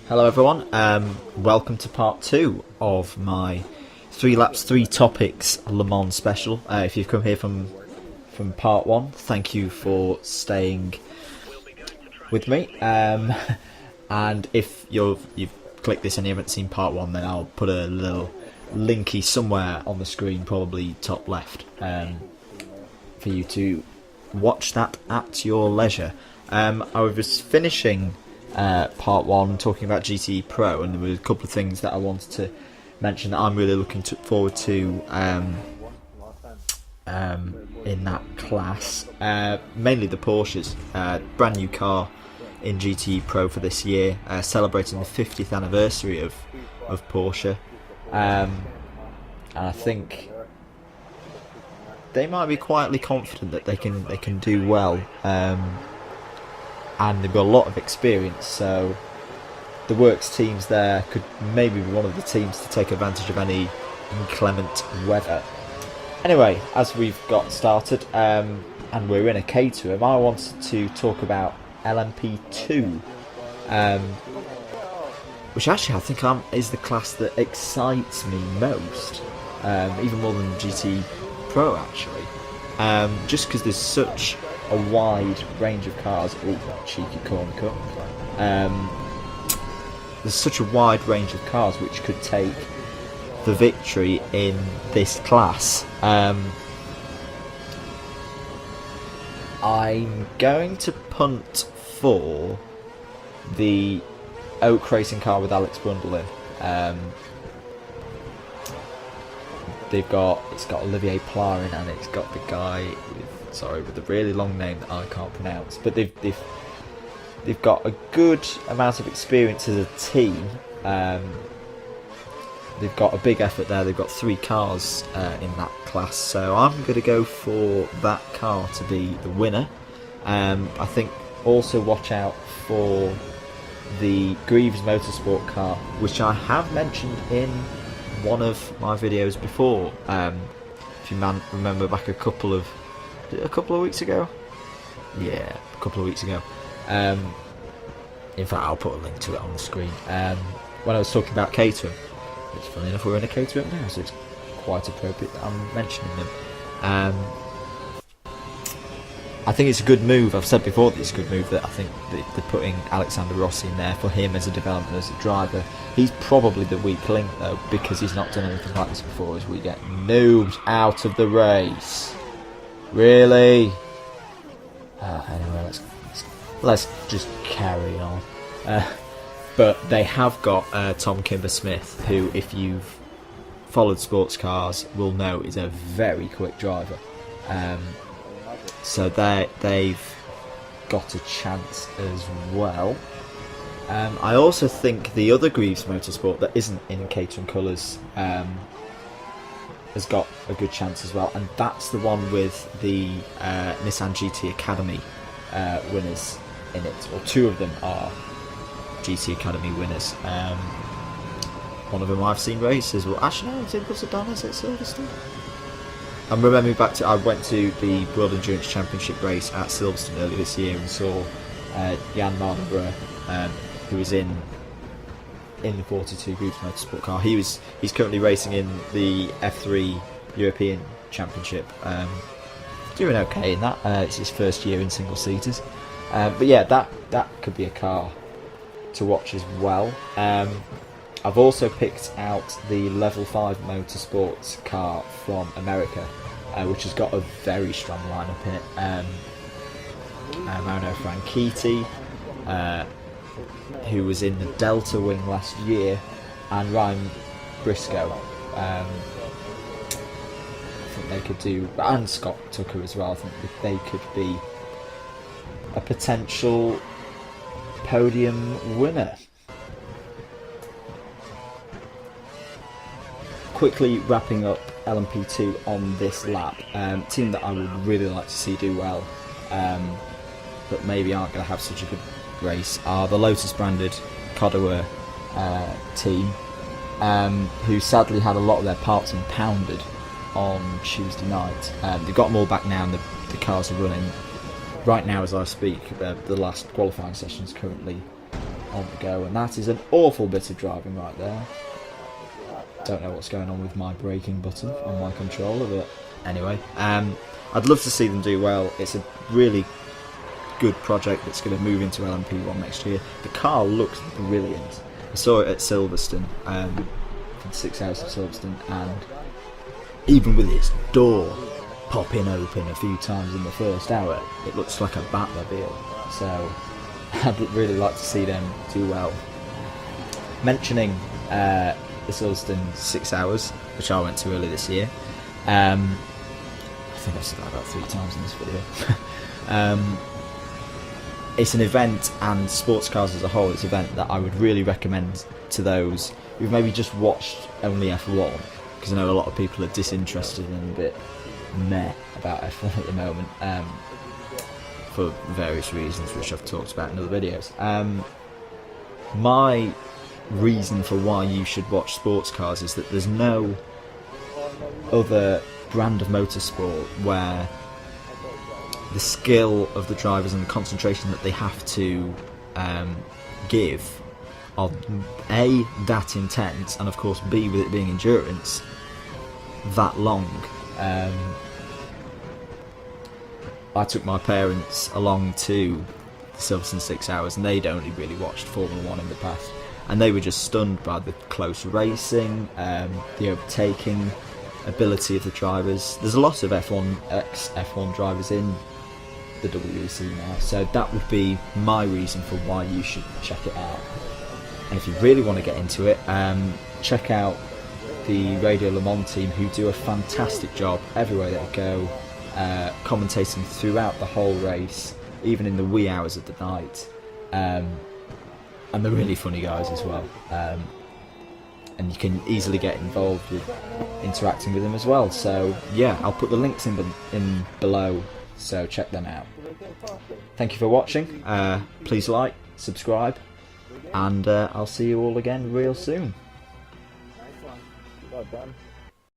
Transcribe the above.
Hello everyone, welcome to part 2 of my 3 laps 3 topics Le Mans special. If you've come here from part 1, thank you for staying with me, and if you've clicked this and you haven't seen part 1, then I'll put a little linky somewhere on the screen, probably top left, for you to watch that at your leisure. I was finishing part 1 talking about GT Pro, and there were a couple of things that I wanted to mention that I'm really looking forward to in that class. Mainly the Porsches, brand new car in GT Pro for this year, celebrating the 50th anniversary of Porsche, and I think they might be quietly confident that they can do well. And they've got a lot of experience, so the works teams there could maybe be one of the teams to take advantage of any inclement weather. Anyway, as we've got started, and we're in a Caterham, I wanted to talk about LMP2, which actually I think is the class that excites me most, even more than GT Pro actually, just because there's such a wide range of cars. Oh, cheeky corner cut. There's such a wide range of cars which could take the victory in this class. I'm going to punt for the Oak Racing car with Alex Brundle in. It's got Olivier Pla in, and it's got the guy with a really long name that I can't pronounce. But they've got a good amount of experience as a team. They've got a big effort there. They've got 3 cars in that class, so I'm going to go for that car to be the winner. I think also watch out for the Greaves Motorsport car, which I have mentioned in one of my videos before. If you remember back a couple of weeks ago. Yeah, a couple of weeks ago. In fact, I'll put a link to it on the screen. When I was talking about Caterham, it's funny enough we're in a Caterham now, so it's quite appropriate that I'm mentioning them. I think it's a good move. I've said before that it's a good move, that I think they're putting Alexander Rossi in there for him as a development, as a driver. He's probably the weak link though, because he's not done anything like this before, as we get noobs out of the race. Really? Anyway, let's just carry on. But they have got Tom Kimber-Smith, who, if you've followed sports cars, will know is a very quick driver. So they've got a chance as well. I also think the other Greaves Motorsport that isn't in Caterham colours has got a good chance as well, and that's the one with the Nissan GT Academy winners in it, or 2 of them are GT Academy winners. One of them I've seen races. Well, actually no, it's in Busadonis at Silverstone. I'm remembering back to, I went to the World Endurance Championship race at Silverstone earlier this year and saw Jan Mardenborough, who was in the 42 Greaves Motorsport car. He's currently racing in the F3 European Championship, doing okay in that. It's his first year in single seaters, but yeah, that could be a car to watch as well. I've also picked out the Level 5 Motorsports car from America, which has got a very strong lineup in it. Mauro Franchitti, who was in the Delta Wing last year, and Ryan Briscoe. I think they could do, and Scott Tucker as well. I think they could be a potential podium winner. Quickly wrapping up LMP2 on this lap, team that I would really like to see do well, but maybe aren't going to have such a good race, are the Lotus branded Codaware team, who sadly had a lot of their parts impounded on Tuesday night. They've got them all back now, and the cars are running right now as I speak. The last qualifying session is currently on the go, and that is an awful bit of driving right there. Don't know what's going on with my braking button on my controller, but anyway, I'd love to see them do well. It's a really good project that's going to move into LMP1 next year. The car looks brilliant. I saw it at Silverstone, for the 6 Hours of Silverstone, and even with its door popping open a few times in the first hour, it looks like a Batmobile. So I'd really like to see them do well. Mentioning the Silverstone 6 Hours, which I went to earlier this year, I think I've said that about 3 times in this video. It's an event, and sports cars as a whole, it's an event that I would really recommend to those who've maybe just watched only F1, because I know a lot of people are disinterested and a bit meh about F1 at the moment, for various reasons which I've talked about in other videos. My reason for why you should watch sports cars is that there's no other brand of motorsport where the skill of the drivers and the concentration that they have to give are A, that intense, and of course B, with it being endurance, that long. I took my parents along to the Silverstone 6 Hours, and they'd only really watched Formula 1 in the past, and they were just stunned by the close racing, the overtaking ability of the drivers. There's a lot of ex-F1 drivers in the WEC now, so that would be my reason for why you should check it out. And if you really want to get into it, check out the Radio Le Mans team, who do a fantastic job everywhere they go, commentating throughout the whole race, even in the wee hours of the night, and they're really funny guys as well, and you can easily get involved with interacting with them as well. So yeah, I'll put the links in below, so check them out. Thank you for watching. Please like, subscribe, and I'll see you all again real soon. Well done.